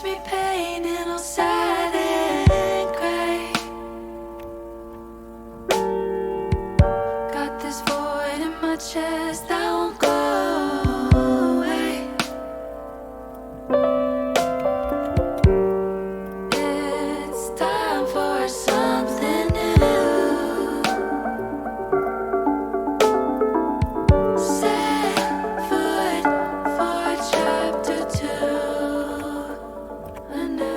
gives me pain and all sad and gray. Got this void in my chest that won't go away. It's time for something new. Set foot for chapter 2 anew.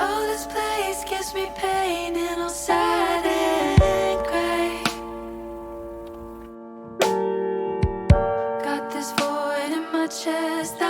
Oh, this place gives me pain and all sad and gray. Got this void in my chest.